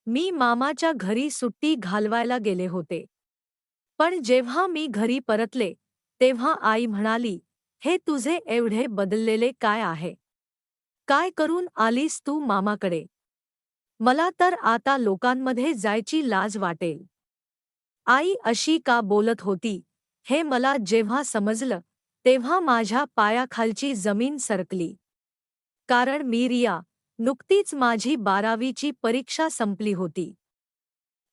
मी मामाच्या घरी सुट्टी घालवायला गेले होते. पण जेव्हा मी घरी परतले, तेव्हा आई म्हणाली, "हे तुझे एवढे बदललेले काय आहे? काय करून आलीस तू मामाकडे? मला तर आता लोकांमध्ये जायची लाज वाटेल." आई अशी का बोलत होती, हे मला जेव्हा समजलं, तेव्हा माझ्या पायाखालची जमीन सरकली. कारण मी रिया, नुकतीच माझी 12वीची परीक्षा संपली होती.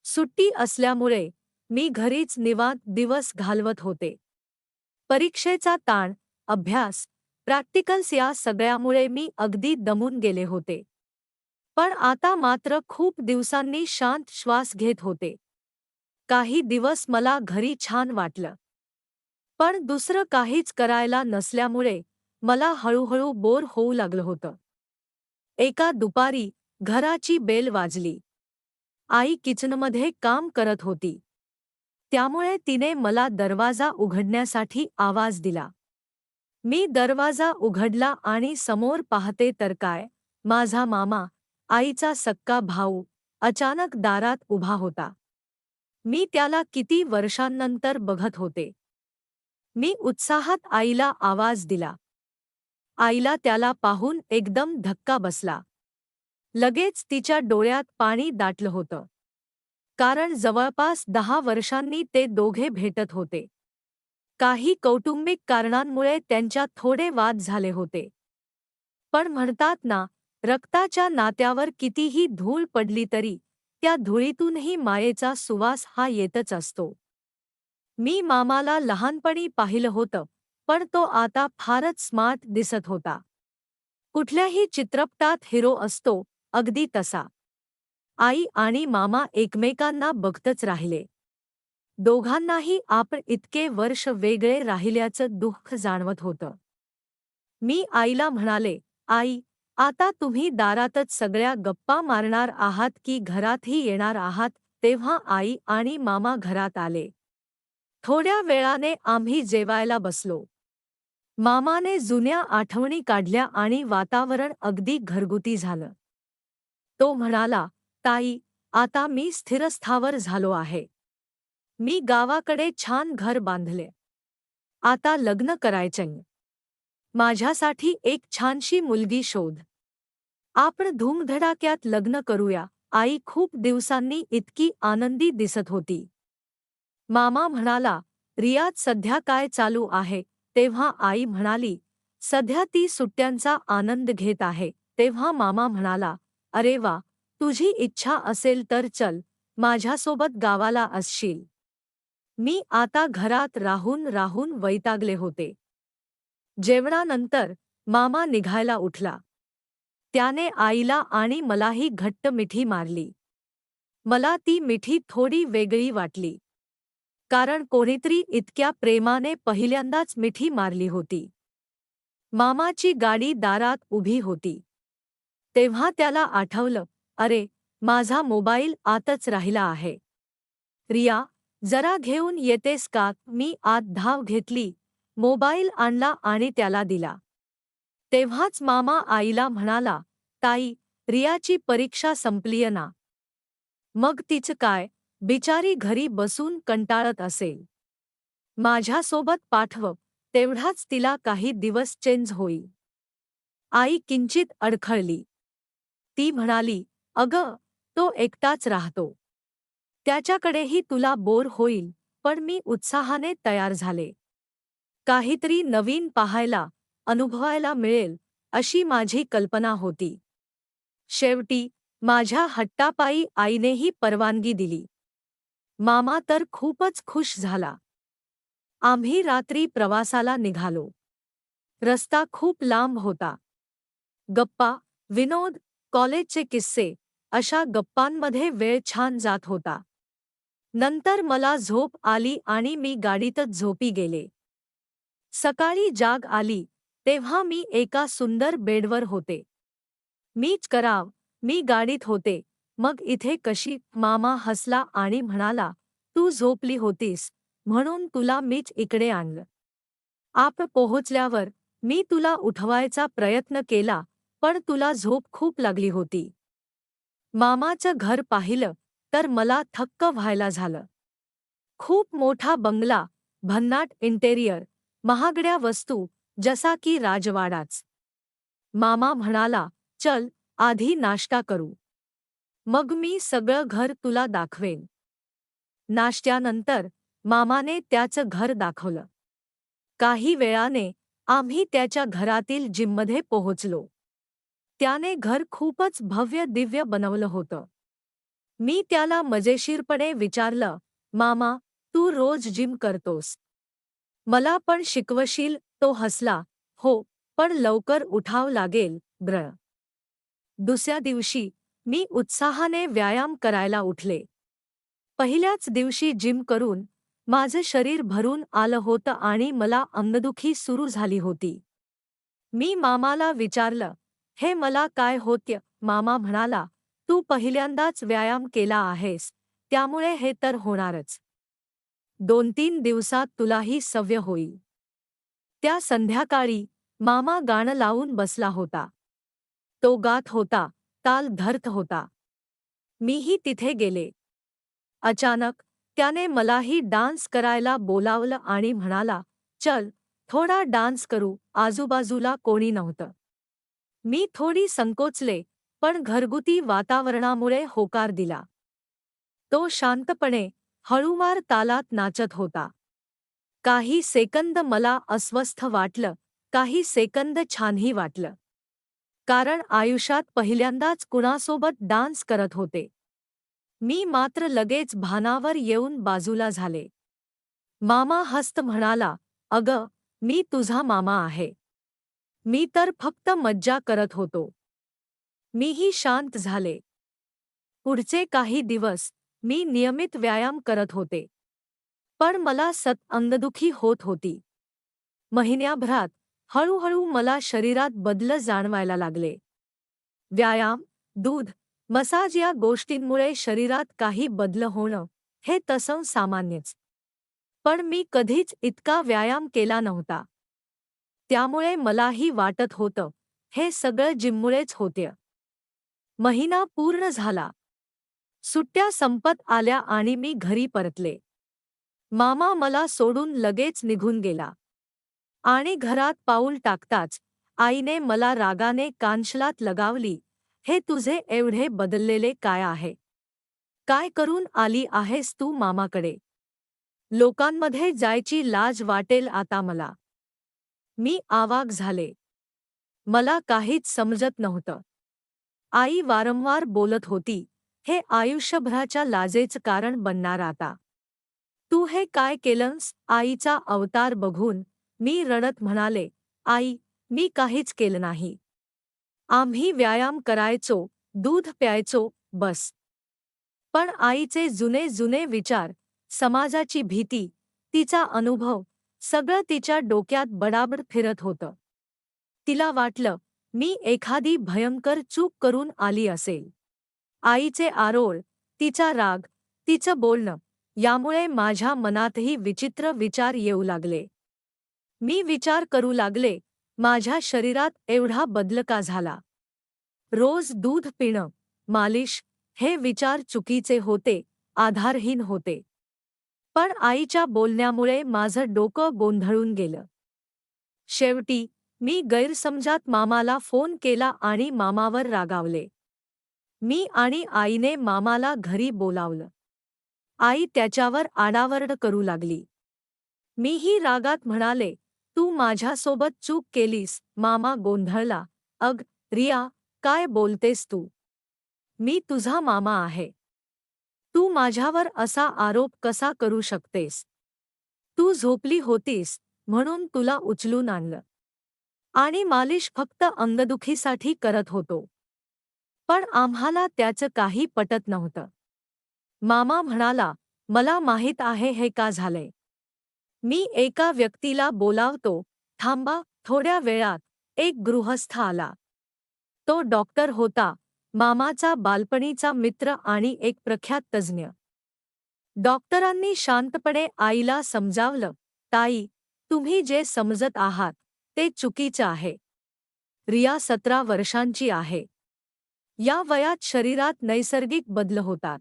सुट्टी असल्यामुळे मी घरीच निवांत दिवस घालवत होते. परीक्षेचा ताण, अभ्यास, प्रॅक्टिकल्स या सगळ्यामुळे मी अगदी दमून गेले होते. पण आता मात्र खूप दिवसांनी शांत श्वास घेत होते. काही दिवस मला घरी छान वाटलं. पण दुसरं काहीच करायला नसल्यामुळे मला हळूहळू बोर होऊ लागलं होतं. एका दुपारी घराची बेल वाजली. आई किचनमध्ये काम करत होती. त्यामुळे तिने मला दरवाजा उघडण्यासाठी आवाज दिला. मी दरवाजा उघडला आणि समोर पाहते तर काय, माझा मामा, आईचा सक्का भाऊ, अचानक दारात उभा होता. मी त्याला किती वर्षांनंतर बघत होते. मी उत्साहात आईला आवाज दिला. आईला त्याला पाहून एकदम धक्का बसला. लगेच तिच्या डोळ्यात पाणी दाटलं होतं. कारण जवळपास 10 वर्षांनी ते दोघे भेटत होते. काही कौटुंबिक कारणांमुळे त्यांच्यात थोडे वाद झाले होते. पण म्हणतात ना, रक्ताच्या नात्यावर कितीही धूळ पडली तरी त्या धुळीतूनही मायेचा सुवास हा येतच असतो. मी मामाला लहानपणी पाहिलं होतं, पण तो आता फारच स्मार्ट दिसत होता. कुठल्याही चित्रपटात हिरो असतो, अगदी तसा. आई आणि मामा एकमेकांना बघतच राहिले. दोघांनाही आपण इतके वर्ष वेगळे राहिल्याचं दुःख जाणवत होतं. मी आईला म्हणाले, "आई, आता तुम्ही दारातच सगळ्या गप्पा मारणार आहात की घरातही येणार आहात?" तेव्हा आई आणि मामा घरात आले. थोड्या वेळाने आम्ही जेवायला बसलो. मामाने जुन्या आठवणी काढल्या आणि वातावरण अगदी घरगुती झालं. तो म्हणाला, "ताई, आता मी स्थिरस्थावर झालो आहे. मी गावाकडे छान घर बांधले. आता लग्न करायचंय. माझ्यासाठी एक छानशी मुलगी शोध. आपण धूमधडाक्यात लग्न करूया." आई खूप दिवसांनी इतकी आनंदी दिसत होती. मामा म्हणाला, "रियात सध्या काय चालू आहे?" तेव्हा आई म्हणाली, "सध्या ती सुट्ट्यांचा आनंद घेत आहे." तेव्हा मामा म्हणाला, "अरे वा, तुझी इच्छा असेल तर चल, माझ्यासोबत गावाला असशील." मी आता घरात राहून राहून वैतागले होते. जेवणानंतर मामा निघायला उठला. त्याने आईला आणि मलाही घट्ट मिठी मारली. मला ती मिठी थोडी वेगळी वाटली. कारण कोणीतरी इतक्या प्रेमाने पहिल्यांदाच मिठी मारली होती. मामाची गाडी दारात उभी होती. तेव्हा त्याला आठवलं, "अरे, माझा मोबाईल आतच राहिला आहे. रिया, जरा घेऊन येतेस का?" मी आत धाव घेतली, मोबाईल आणला आणि त्याला दिला. तेव्हाच मामा आईला म्हणाला, "ताई, रियाची परीक्षा संपलीय ना? मग तिचं काय, बिचारी घरी बसून कंटाळत असेल. माझ्यासोबत पाठव, तेवढाच तिला काही दिवस चेंज होईल." आई किंचित अडखळली. ती म्हणाली, "अगं, तो एकटाच राहतो. त्याच्याकडेही तुला बोर होईल." पण मी उत्साहाने तयार झाले. काहीतरी नवीन पाहायला, अनुभवायला मिळेल, अशी माझी कल्पना होती. शेवटी माझ्या हट्टापायी आईनेही परवानगी दिली. मामा तर खूपच खुश झाला. आम्ही रात्री प्रवासाला निघालो. रस्ता खूप लांब होता. गप्पा, विनोद, कॉलेजचे किस्से, अशा गप्पांमध्ये वेळ छान जात होता. नंतर मला झोप आली आणि मी गाडीतच झोपी गेले. सकाळी जाग आली, तेव्हा मी एका सुंदर बेडवर होते. "मीच कराव, मी गाडीत होते, मग इथे कशी?" मामा हसला आणि म्हणाला, "तू झोपली होतीस, म्हणून तुला मीच इकडे आणलं." आप पोहोचल्यावर मी तुला उठवायचा प्रयत्न केला, पण तुला झोप खूप लागली होती. मामाचं घर पाहिलं तर मला थक्क व्हायला झालं. खूप मोठा बंगला, भन्नाट इंटेरियर, महागड्या वस्तू, जसा की राजवाडाच. मामा म्हणाला, चल आधी नाश्ता करू. मग मी सगळं घर तुला दाखवेन. नाश्त्यानंतर मामाने त्याचं घर दाखवलं. काही वेळाने आम्ही त्याच्या घरातील जिममध्ये पोहोचलो. त्याने घर खूपच भव्य दिव्य बनवलं होतं. मी त्याला मजेशीरपणे विचारलं, मामा, तू रोज जिम करतोस? मला पण शिकवशील? तो हसला, हो, पण लवकर उठाव लागेल, ब्र. दुसऱ्या दिवशी मी उत्साहाने व्यायाम करायला उठले. पहिल्याच दिवशी जिम करून माझं शरीर भरून आलं होतं आणि मला अंगदुखी सुरू झाली होती. मी मामाला विचारलं, हे मला काय होतं? मामा म्हणाला, तू पहिल्यांदाच व्यायाम केला आहेस, त्यामुळे हे तर होणारच. 2-3 दिवसात तुलाही सवय होईल. त्या संध्याकाळी मामा गाणं लावून बसला होता. तो गात होता, ताल धरत होता. मीही तिथे गेले. अचानक त्याने मलाही डान्स करायला बोलावलं आणि म्हणाला, चल, थोडा डान्स करू. आजूबाजूला कोणी नव्हतं. मी थोडी संकोचले, पण घरगुती वातावरणामुळे होकार दिला. तो शांतपणे, हळूवार तालात नाचत होता. काही सेकंद मला अस्वस्थ वाटलं, काही सेकंद छानही वाटलं. कारण आयुष्यात पहिल्यांदाच कुणासोबत डान्स करत होते. मी मात्र लगेच भानावर येऊन बाजूला झाले. मामा हसत म्हणाला, अगं, मी तुझा मामा आहे. मी तर फक्त मज्जा करत होतो. मीही शांत झाले. पुढचे काही दिवस मी नियमित व्यायाम करत होते. पण मला अंगदुखी होत होती. महिन्याभरात हळूहळू मला शरीरात बदल जाणवायला लागले. व्यायाम, दूध, मसाज या गोष्टींमुळे शरीरात काही बदल होणं हे तसं सामान्यच. पण मी कधीच इतका व्यायाम केला नव्हता. त्यामुळे मलाही वाटत होतं, हे सगळं जिममुळेच होतं. महिना पूर्ण झाला. सुट्ट्या संपत आल्या आणि मी घरी परतले. मामा मला सोडून लगेच निघून गेला. आणि घरात पाऊल टाकताच आईने मला रागाने कानशलात लगावली, हे तुझे एवढे बदललेले काय आहे? काय करून आली आहेस तू मामाकडे? लोकांमध्ये जायची लाज वाटेल आता मला. मी आवाक झाले. मला काहीच समजत नव्हतं. आई वारंवार बोलत होती, हे आयुष्यभराच्या लाजेचं कारण बनणार आता. तू हे काय केलंस? आईचा अवतार बघून मी रडत म्हणाले, आई, मी काहीच केलं नाही. आम्ही व्यायाम करायचो, दूध प्यायचो, बस. पण आईचे जुने जुने विचार, समाजाची भीती, तिचा अनुभव, सगळं तिच्या डोक्यात बडाबड फिरत होतं. तिला वाटलं, मी एखादी भयंकर चूक करून आली असेल. आईचे आरोळ, तिचा राग, तिचं बोलणं, यामुळे माझ्या मनातही विचित्र विचार येऊ लागले. मी विचार करू लागले, माझ्या शरीरात एवढा बदल का झाला? रोज दूध पिणं, मालिश, हे विचार चुकीचे होते, आधारहीन होते. पण आईच्या बोलण्यामुळे माझं डोकं गोंधळून गेलं. शेवटी मी गैरसमजात मामाला फोन केला आणि मामावर रागावले. मी आणि आईने मामाला घरी बोलावलं. आई त्याच्यावर आडावरड करू लागली. मीही रागात म्हणाले, तू माझ्यासोबत चूक केलीस. मामा गोंधळला, अग, रिया, काय बोलतेस तू? मी तुझा मामा आहे. तू माझ्यावर असा आरोप कसा करू शकतेस? तू झोपली होतीस म्हणून तुला उचलून आणलं. आणि मालिश फक्त अंगदुखीसाठी करत होतो. पण आम्हाला त्याचं काही पटत नव्हतं. मामा म्हणाला, मला माहीत आहे हे का झालंय. मी एका व्यक्तीला बोलावतो, थांबा. थोड्या वेळात एक गृहस्थ आला. तो डॉक्टर होता, मामाचा बालपणीचा मित्र आणि एक प्रख्यात तज्ज्ञ. डॉक्टरांनी शांतपणे आईला समजावलं, ताई, तुम्ही जे समजत आहात ते चुकीचं आहे. रिया 17 वर्षांची आहे. या वयात शरीरात नैसर्गिक बदल होतात.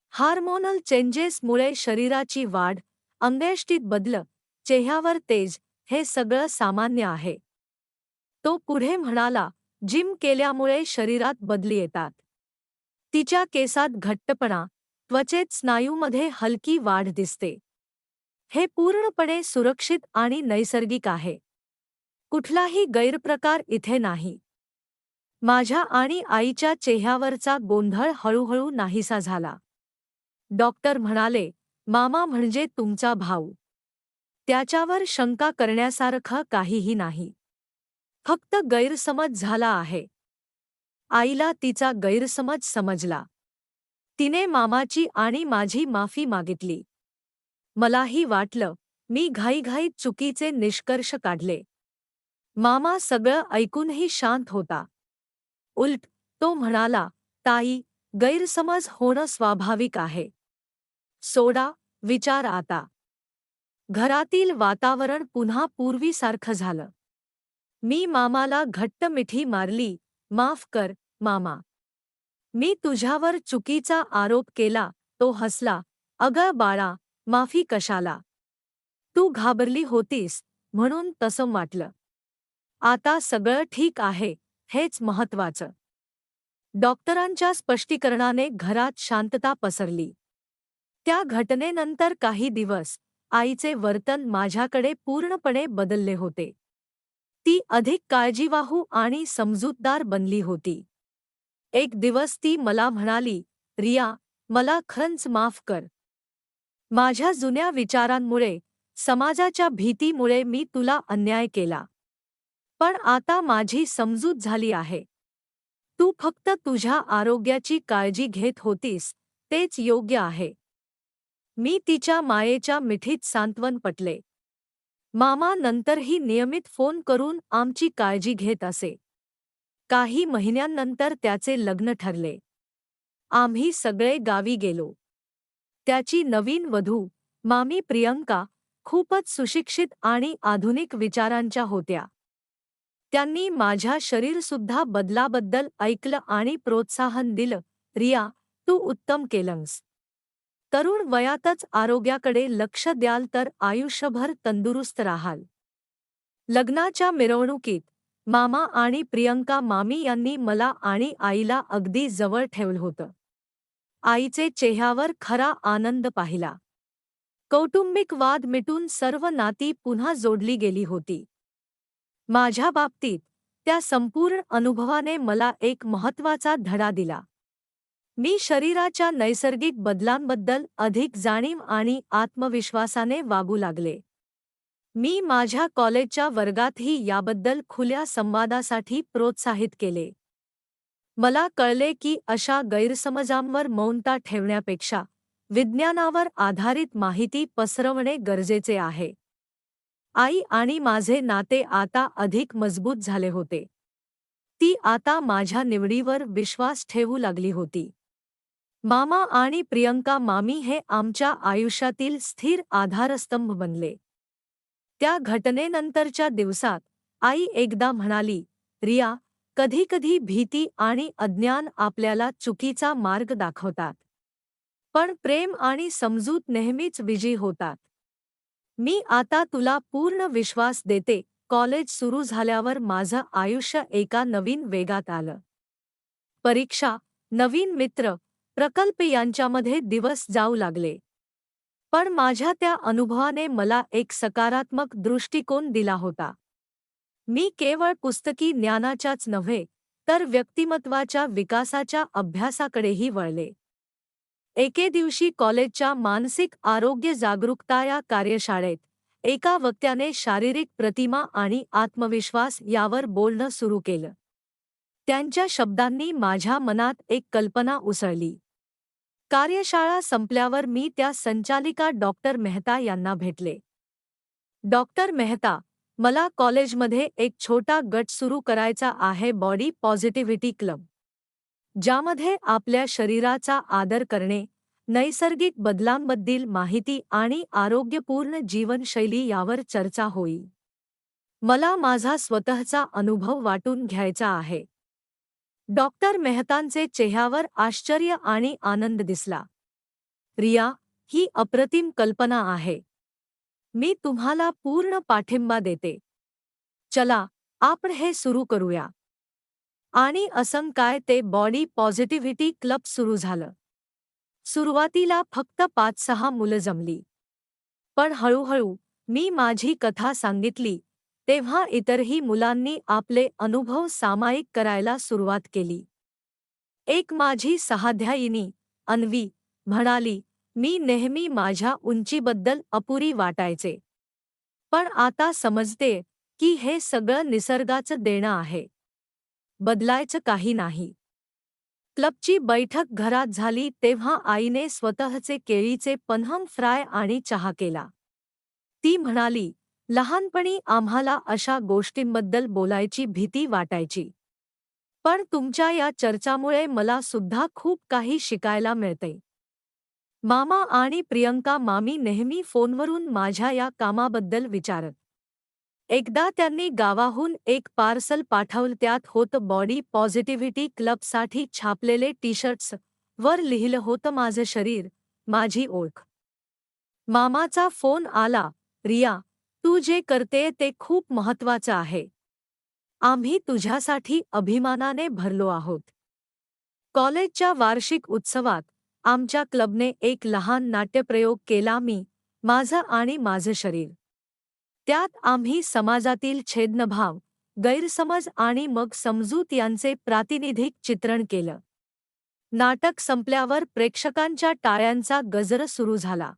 हार्मोनल चेंजेसमुळे शरीराची वाढ, अंगैष्टित बदल, चेहऱ्यावर तेज, हे सगळं सामान्य आहे. तो पुढे म्हणाला, जिम केल्यामुळे शरीरात बदली येतात. तिच्या केसात घट्टपणा, त्वचेत स्नायूमध्ये हलकी वाढ दिसते. हे पूर्णपणे सुरक्षित आणि नैसर्गिक आहे. कुठलाही गैरप्रकार इथे नाही. माझ्या आणि आईच्या चेहऱ्यावरचा गोंधळ हळूहळू नाहीसा झाला. डॉक्टर म्हणाले, मामा म्हणजे तुमचा भाऊ. त्याच्यावर शंका करण्यासारखं काहीही नाही. फक्त गैरसमज झाला आहे. आईला तिचा गैरसमज समजला. तिने मामाची आणि माझी माफी मागितली. मलाही वाटलं, मी घाईघाईत चुकीचे निष्कर्ष काढले. मामा सगळं ऐकूनही शांत होता. उलट, तो म्हणाला, ताई, गैरसमज होणं स्वाभाविक आहे. सोडा विचार आता. घरातील वातावरण पुन्हा पूर्वीसारखं झालं. मी मामाला घट्ट मिठी मारली. माफ कर, मामा. मी तुझ्यावर चुकीचा आरोप केला. तो हसला. अगं बाळा, माफी कशाला? तू घाबरली होतीस म्हणून तसं वाटलं. आता सगळं ठीक आहे, हेच महत्वाचं. डॉक्टरांच्या स्पष्टीकरणाने घरात शांतता पसरली. त्या घटनेनंतर काही दिवस आईचे वर्तन माझ्याकडे पूर्णपणे बदलले होते. ती अधिक काळजीवाहू आणि समजूतदार बनली होती. एक दिवस ती मला म्हणाली, रिया, मला खरंच माफ कर. माझ्या जुन्या विचारांमुळे, समाजाच्या भीतीमुळे मी तुला अन्याय केला. पण आता माझी समजूत झाली आहे. तू फक्त तुझ्या आरोग्याची काळजी घेत होतीस, तेच योग्य आहे. मी तिच्या मायेच्या मिठीत सांत्वन पटले. मामा नंतरही नियमित फोन करून आमची काळजी घेत असे. काही महिन्यांनंतर त्याचे लग्न ठरले. आम्ही सगळे गावी गेलो. त्याची नवीन वधू, मामी प्रियंका, खूपच सुशिक्षित आणि आधुनिक विचारांच्या होत्या. त्यांनी माझ्या शरीरसुद्धा बदलाबद्दल ऐकलं आणि प्रोत्साहन दिलं. रिया, तू उत्तम केलंस. तरुण वयातच आरोग्याकडे लक्ष द्याल तर आयुष्यभर तंदुरुस्त राहाल. लग्नाच्या मिरवणुकीत मामा आणि प्रियंका मामी यांनी मला आणि आईला अगदी जवळ ठेवलं होतं. आईचे चेहऱ्यावर खरा आनंद पाहिला. कौटुंबिक वाद मिटून सर्व नाती पुन्हा जोडली गेली होती. माझ्या बाबतीत त्या संपूर्ण अनुभवाने मला एक महत्त्वाचा धडा दिला. मी शरीराच्या नैसर्गिक बदलांबद्दल अधिक जाणीव आणि आत्मविश्वासाने वागू लागले. मी माझ्या कॉलेजच्या वर्गातही याबद्दल खुल्या संवादासाठी प्रोत्साहित केले. मला कळले की अशा गैरसमजांवर मौनता ठेवण्यापेक्षा विज्ञानावर आधारित माहिती पसरवणे गरजेचे आहे. आई आणि माझे नाते आता अधिक मजबूत झाले होते. ती आता माझ्या निवडीवर विश्वास ठेवू लागली होती. मामा आणि प्रियंका मामी हे आमच्या आयुष्यातील स्थिर आधारस्तंभ बनले. त्या घटनेनंतरच्या दिवसात आई एकदा म्हणाली, रिया, कधीकधी भीती आणि अज्ञान आपल्याला चुकीचा मार्ग दाखवतात. पण प्रेम आणि समजूत नेहमीच विजयी होतात. मी आता तुला पूर्ण विश्वास देते. कॉलेज सुरू झाल्यावर माझं आयुष्य एका नवीन वेगात आलं. परीक्षा, नवीन मित्र, प्रकल्प यांच्यामध्ये दिवस जाऊ लागले. पण माझ्या त्या अनुभवाने मला एक सकारात्मक दृष्टिकोन दिला होता. मी केवळ पुस्तकी ज्ञानाच्याच नव्हे, तर व्यक्तिमत्वाच्या विकासाच्या अभ्यासाकडेही वळले. एके दिवशी कॉलेजच्या मानसिक आरोग्य जागरूकता या कार्यशाळेत एका वक्त्याने शारीरिक प्रतिमा आणि आत्मविश्वास यावर बोलणं सुरू केलं. त्यांच्या शब्दांनी माझ्या मनात एक कल्पना उसळली. कार्यशाळा संपल्यावर मी त्या संचालिका डॉक्टर मेहता यांना भेटले. डॉक्टर मेहता, मला कॉलेजमध्ये एक छोटा गट सुरू करायचा आहे, बॉडी पॉझिटिव्हिटी क्लब, ज्यामध्ये आपल्या शरीराचा आदर करणे, नैसर्गिक बदलांबद्दल माहिती आणि आरोग्यपूर्ण जीवनशैली यावर चर्चा होईल. मला माझा स्वतःचा अनुभव वाटून घ्यायचा आहे. डॉक्टर मेहतांचे चेहऱ्यावर आश्चर्य आणि आनंद दिसला. रिया, ही अप्रतिम कल्पना आहे. मी तुम्हाला पूर्ण पाठिंबा देते. चला, आपण हे सुरू करूया. आणि असं काय ते बॉडी पॉझिटिव्हिटी क्लब सुरू झालं. सुरुवातीला फक्त 5-6 मुलं जमली. पण हळूहळू मी माझी कथा सांगितली, तेव्हा इतरही मुलांनी आपले अनुभव सामायिक करायला सुरुवात केली. एक माझी सहाध्यायिनी, अन्वी, म्हणाली, मी नेहमी माझ्या उंचीबद्दल अपुरी वाटायचे. पण आता समजते की हे सगळं निसर्गाचं देणं आहे. बदलायचं काही नाही. क्लबची बैठक घरात झाली तेव्हा आईने स्वतःचे केळीचे पन्हम फ्राय आणि चहा केला. ती म्हणाली, लहानपणी आम्हाला अशा गोष्टींबद्दल बोलायची भीती वाटायची. पण तुमच्या या चर्चामुळे मला सुद्धा खूप काही शिकायला मिळते. मामा आणि प्रियंका मामी नेहमी फोनवरून माझ्या या कामाबद्दल विचारत. एकदा त्यांनी गावाहून एक पार्सल पाठवलं, त्यात होतं बॉडी पॉझिटिव्हिटी क्लबसाठी छापलेले टी-शर्ट्स. वर लिहिलं होतं, माझं शरीर, माझी ओळख. मामाचा फोन आला, रिया, तू जे करतेय ते खूप महत्त्वाचं आहे. आम्ही तुझ्यासाठी अभिमानाने भरलो आहोत. कॉलेजच्या वार्षिक उत्सवात आमच्या क्लबने एक लहान नाट्यप्रयोग केला, मी, माझं आणि माझं शरीर. त्यात आम्ही समाजातील छेदनभाव, गैरसमज आणि मग समजूत यांचे प्रातिनिधिक चित्रण केलं. नाटक संपल्यावर प्रेक्षकांच्या टाळ्यांचा गजर सुरू झाला.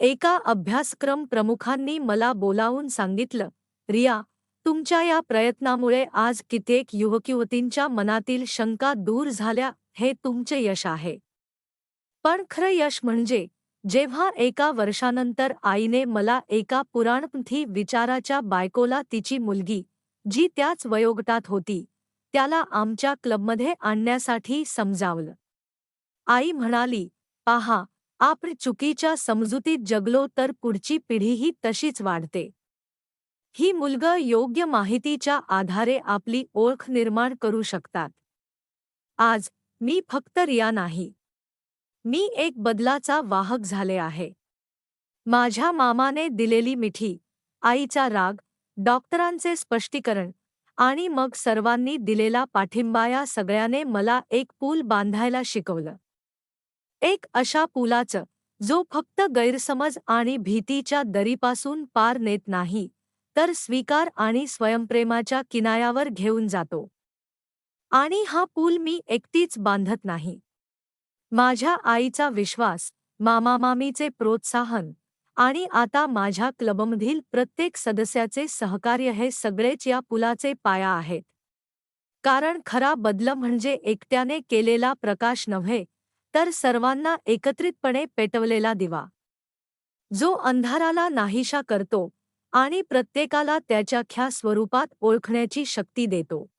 एका अभ्यासक्रम प्रमुखांनी मला बोलावून सांगितलं, रिया, तुमच्या या प्रयत्नामुळे आज कित्येक युवक-युवतींच्या मनातील शंका दूर झाल्या, हे तुमचे यश आहे. पण खरं यश म्हणजे जेव्हा एका वर्षानंतर आईने मला एका पुराणपंथी विचाराच्या बायकोला तिची मुलगी, जी त्याच वयोगटात होती, त्याला आमच्या क्लबमध्ये आणण्यासाठी समजावलं. आई म्हणाली, पहा, आपण चुकीच्या समजुतीत जगलो तर पुढची पिढीही तशीच वाढते. ही मुलगं योग्य माहितीच्या आधारे आपली ओळख निर्माण करू शकतात. आज मी फक्त रिया नाही. मी एक बदलाचा वाहक झाले आहे. माझ्या मामाने दिलेली मिठी, आईचा राग, डॉक्टरांचे स्पष्टीकरण आणि मग सर्वांनी दिलेला पाठिंबा, या सगळ्याने मला एक पूल बांधायला शिकवलं. एक अशा पुलाचं जो फक्त गैरसमज आणि भीतीच्या दरीपासून पार नेत नाही, तर स्वीकार आणि स्वयंप्रेमाच्या किनाऱ्यावर घेऊन जातो. आणि हा पूल मी एकटीच बांधत नाही. माझ्या आईचा विश्वास, मामा-मामीचे प्रोत्साहन आणि आता माझ्या क्लबमधील प्रत्येक सदस्याचे सहकार्य, हे सगळेच या पुलाचे पाया आहेत. कारण खरा बदल म्हणजे एकट्याने केलेला प्रकाश नव्हे, तर सर्वांना एकत्रितपणे पेटवलेला दिवा, जो अंधाराला नाहीशा करतो आणि प्रत्येकाला त्याच्या खऱ्या स्वरूपात ओळखण्याची शक्ती देतो.